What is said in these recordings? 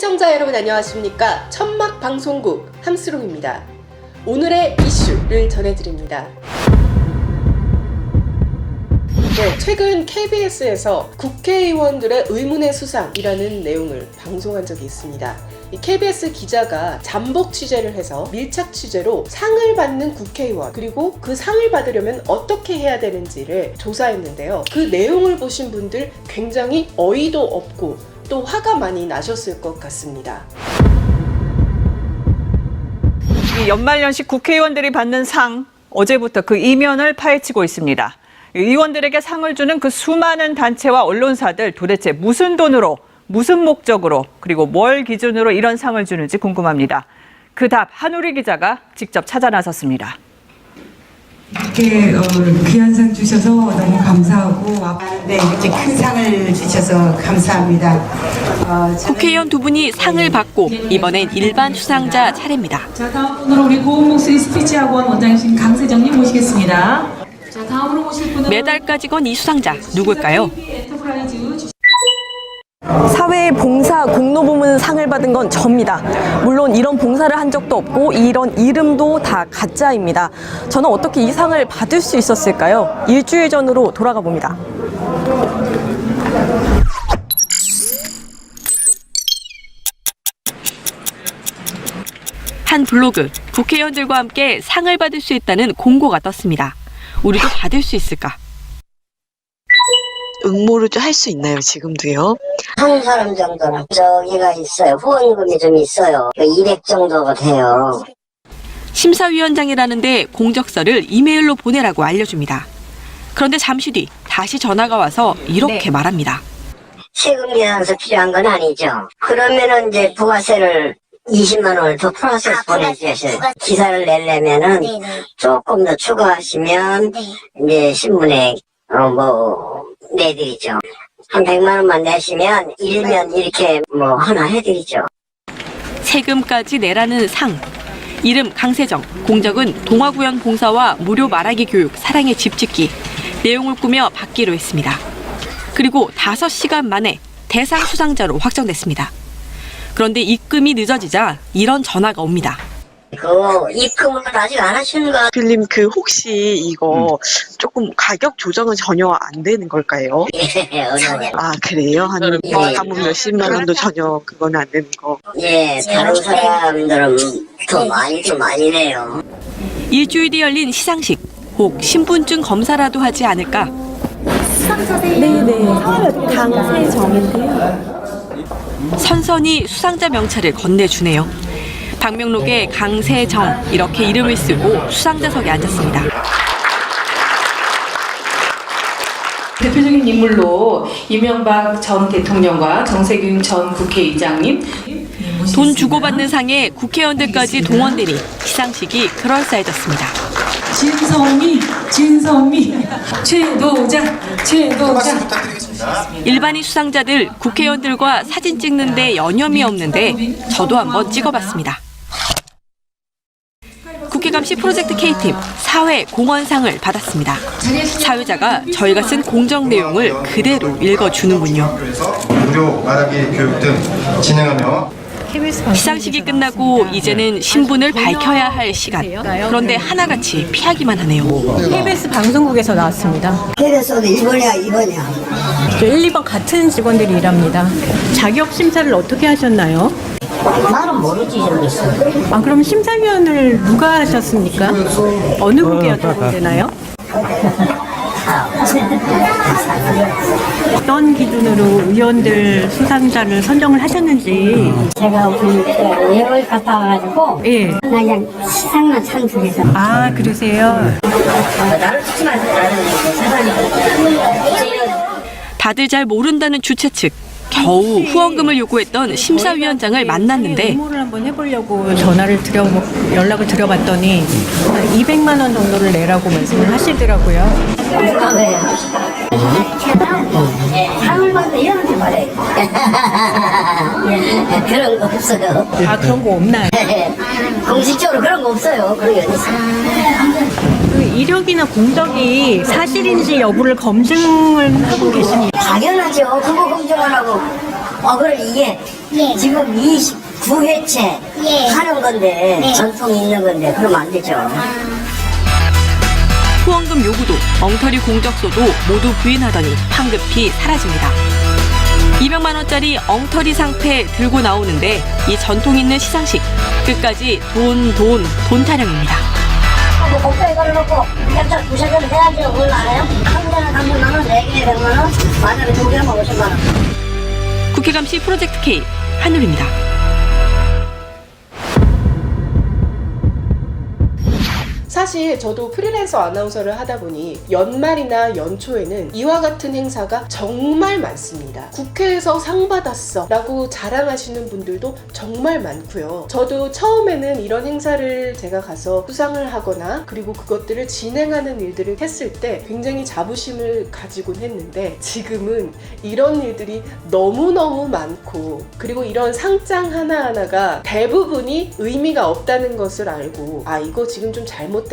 시청자 여러분 안녕하십니까? 천막 방송국 함스롱입니다. 오늘의 이슈를 전해드립니다. 네, 최근 KBS에서 국회의원들의 의문의 수상이라는 내용을 방송한 적이 있습니다. 이 KBS 기자가 잠복 취재를 해서 밀착 취재로 상을 받는 국회의원, 그리고 그 상을 받으려면 어떻게 해야 되는지를 조사했는데요. 그 내용을 보신 분들 굉장히 어이도 없고 또 화가 많이 나셨을 것 같습니다. 이 연말연시 국회의원들이 받는 상, 어제부터 그 이면을 파헤치고 있습니다. 의원들에게 상을 주는 그 수많은 단체와 언론사들, 도대체 무슨 돈으로, 무슨 목적으로, 그리고 뭘 기준으로 이런 상을 주는지 궁금합니다. 그 답 한우리 기자가 직접 찾아 나섰습니다. 이렇게 귀한 상 주셔서 너무 감사하고, 네, 이렇게 큰 상을 주셔서 감사합니다. 국회의원 두 분이 상을 받고 이번엔 일반 수상자 차례입니다. 자, 다음으로 우리 고운 목소리 스피치학원 원장이신 강세정님 모시겠습니다. 자, 다음으로 모실 분은 메달까지 건 이 수상자 누굴까요? 사회 봉사 공로부문 상을 받은 건 저입니다. 물론 이런 봉사를 한 적도 없고 이런 이름도 다 가짜입니다. 저는 어떻게 이 상을 받을 수 있었을까요? 일주일 전으로 돌아가 봅니다. 한 블로그, 국회의원들과 함께 상을 받을 수 있다는 공고가 떴습니다. 우리도 받을 수 있을까? 응모를 할 수 있나요, 지금도요? 한 사람 정도는 저기가 있어요. 후원금이 좀 있어요. 200 정도가 돼요. 심사위원장이라는데 공적서를 이메일로 보내라고 알려줍니다. 그런데 잠시 뒤 다시 전화가 와서 이렇게 말합니다. 세금 계산서 필요한 건 아니죠. 그러면은 이제 부가세를 20만 원을 더 플러스 보내주셔서 기사를 내려면은 조금 더 추가하시면 이제 신문에 내드리죠. 한 100만 원만 내시면 일면 이렇게 하나 해드리죠. 세금까지 내라는 상. 이름 강세정, 공적은 동화구연 봉사와 무료 말하기 교육, 사랑의 집짓기. 내용을 꾸며 받기로 했습니다. 그리고 5시간 만에 대상 수상자로 확정됐습니다. 그런데 입금이 늦어지자 이런 전화가 옵니다. 그거 입금을 아직 안 하시는 거 필님, 혹시 이거 조금 가격 조정은 전혀 안 되는 걸까요? 예, 어려워요. 아, 그래요? 담은 몇십만 원도 전혀 그건 안 되는 거. 예, 다른 사람들은 더 많이 내요. 일주일 뒤 열린 시상식. 혹 신분증 검사라도 하지 않을까? 네네. 강세정인데요. 선선히 수상자 명찰을 건네주네요. 방명록에 강세정 이렇게 이름을 쓰고 수상자석에 앉았습니다. 대표적인 인물로 이명박 전 대통령과 정세균 전 국회의장님 돈 주고받는 상에 국회의원들까지 동원되니 시상식이 그럴싸해졌습니다. 진성미 최도자 일반인 수상자들 국회의원들과 사진 찍는데 여념이 없는데 저도 한번 찍어봤습니다. 국회감시 프로젝트 K팀 사회공헌상을 받았습니다. 사회자가 저희가 쓴 공정 내용을 그대로 읽어주는군요. 무료 말하기 교육 등 진행하며 시상식이 끝나고 이제는 신분을 밝혀야 할 시간. 그런데 하나같이 피하기만 하네요. KBS 방송국에서 나왔습니다. KBS도 1번이야. 1, 2번 같은 직원들이 일합니다. 자격 심사를 어떻게 하셨나요? 나는 모르지 모르겠어. 아, 그럼 심사위원을 누가 하셨습니까? 어느 분께 여쭤보면 되나요? 어떤 기준으로 의원들 수상자를 선정을 하셨는지. 제가 무슨 예물 갔다 와가지고 예. 그냥 시상만 참석해서. 아, 그러세요? 나를 듣지 마세요. 다들 잘 모른다는 주최 측. 겨우 후원금을 요구했던 심사위원장을 만났는데 응모를 한번 해보려고 연락을 드려봤더니 200만 원 정도를 내라고 말씀을 하시더라고요. 상을 받는 이런 게 말해. 그런 거 없어요. 아, 그런 거 없나요? 공식적으로 그런 거 없어요. 그런 게 어딨어. 그 이력이나 공적이 사실인지 여부를 검증을 하고 계십니까? 당연하죠. 그거 검증하라고 그래 이게 지금 29회째 하는 건데 전통이 있는 건데 그러면 안 되죠. 후원금 요구도 엉터리 공적소도 모두 부인하더니 황급히 사라집니다. 200만 원짜리 엉터리 상패 들고 나오는데 이 전통 있는 시상식 끝까지 돈 타령입니다. 뭐 목표에 걸어놓고 깜짝 부셔져도 해야지 그걸 알아요? 한 잔에 30만 원, 4개에 100만 원, 만약에 2개면 50만 원. 국회 감시 프로젝트 K 한누리입니다. 사실 저도 프리랜서 아나운서를 하다 보니 연말이나 연초에는 이와 같은 행사가 정말 많습니다. 국회에서 상 받았어 라고 자랑하시는 분들도 정말 많고요. 저도 처음에는 이런 행사를 제가 가서 수상을 하거나 그리고 그것들을 진행하는 일들을 했을 때 굉장히 자부심을 가지곤 했는데 지금은 이런 일들이 너무너무 많고 그리고 이런 상장 하나하나가 대부분이 의미가 없다는 것을 알고 이거 지금 좀 잘못됐다.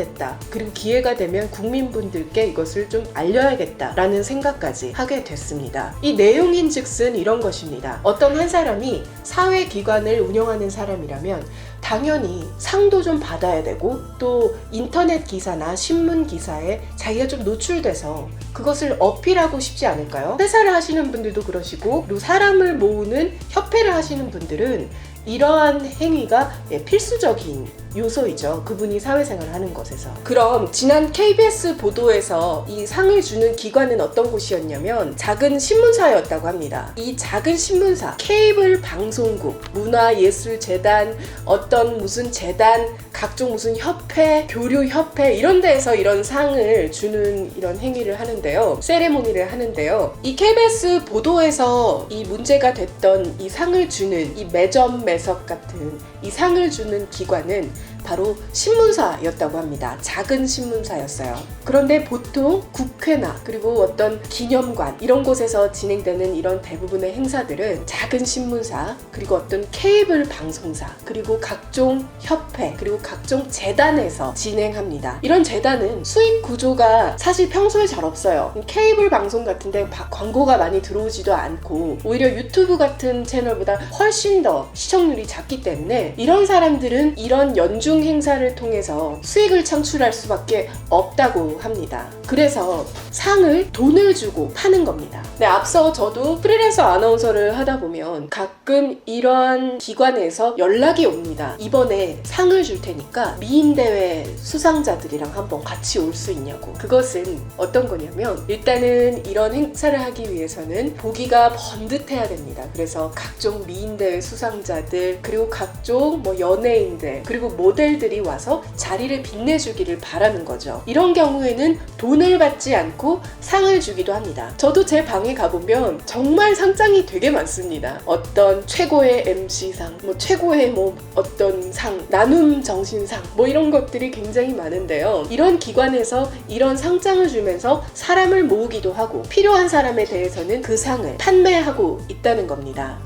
그리고 기회가 되면 국민분들께 이것을 좀 알려야겠다 라는 생각까지 하게 됐습니다. 이 내용인즉슨 이런 것입니다. 어떤 한 사람이 사회기관을 운영하는 사람이라면 당연히 상도 좀 받아야 되고 또 인터넷 기사나 신문 기사에 자기가 좀 노출돼서 그것을 어필하고 싶지 않을까요? 회사를 하시는 분들도 그러시고 그리고 사람을 모으는 협회를 하시는 분들은 이러한 행위가 필수적인 요소이죠. 그분이 사회생활을 하는 것에서. 그럼 지난 KBS 보도에서 이 상을 주는 기관은 어떤 곳이었냐면 작은 신문사였다고 합니다. 이 작은 신문사, 케이블 방송국, 문화예술재단, 어떤 무슨 재단, 각종 무슨 협회, 교류협회 이런 데에서 이런 상을 주는 이런 행위를 하는데요. 세레모니를 하는데요. 이 KBS 보도에서 이 문제가 됐던 이 상을 주는 이 매점 매석 같은 이 상을 주는 기관은 바로 신문사였다고 합니다. 작은 신문사였어요. 그런데 보통 국회나 그리고 어떤 기념관 이런 곳에서 진행되는 이런 대부분의 행사들은 작은 신문사 그리고 어떤 케이블 방송사 그리고 각종 협회 그리고 각종 재단에서 진행합니다. 이런 재단은 수익 구조가 사실 평소에 잘 없어요. 케이블 방송 같은데 광고가 많이 들어오지도 않고 오히려 유튜브 같은 채널보다 훨씬 더 시청률이 작기 때문에 이런 사람들은 이런 연중 행사를 통해서 수익을 창출할 수밖에 없다고 합니다. 그래서 상을 돈을 주고 파는 겁니다. 네, 앞서 저도 프리랜서 아나운서를 하다 보면 가끔 이러한 기관에서 연락이 옵니다. 이번에 상을 줄 테니까 미인대회 수상자들이랑 한번 같이 올 수 있냐고. 그것은 어떤 거냐면 일단은 이런 행사를 하기 위해서는 보기가 번듯해야 됩니다. 그래서 각종 미인대회 수상자들 그리고 각종 연예인들 그리고 모델들이 와서 자리를 빛내주기를 바라는 거죠. 이런 경우에는 돈을 받지 않고 상을 주기도 합니다. 저도 제 방에 가보면 정말 상장이 되게 많습니다. 어떤 최고의 MC상, 최고의 어떤 상, 나눔 정신상 이런 것들이 굉장히 많은데요. 이런 기관에서 이런 상장을 주면서 사람을 모으기도 하고 필요한 사람에 대해서는 그 상을 판매하고 있다는 겁니다.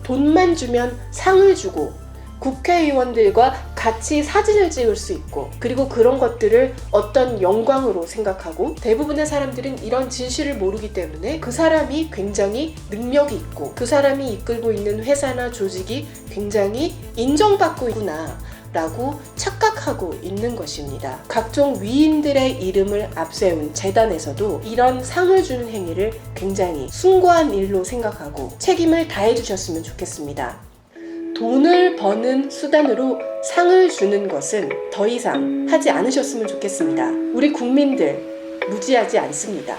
돈만 주면 상을 주고 국회의원들과 같이 사진을 찍을 수 있고 그리고 그런 것들을 어떤 영광으로 생각하고 대부분의 사람들은 이런 진실을 모르기 때문에 그 사람이 굉장히 능력이 있고 그 사람이 이끌고 있는 회사나 조직이 굉장히 인정받고 있구나 라고 착각하고 있는 것입니다. 각종 위인들의 이름을 앞세운 재단에서도 이런 상을 주는 행위를 굉장히 숭고한 일로 생각하고 책임을 다해 주셨으면 좋겠습니다. 돈을 버는 수단으로 상을 주는 것은 더 이상 하지 않으셨으면 좋겠습니다. 우리 국민들 무지하지 않습니다.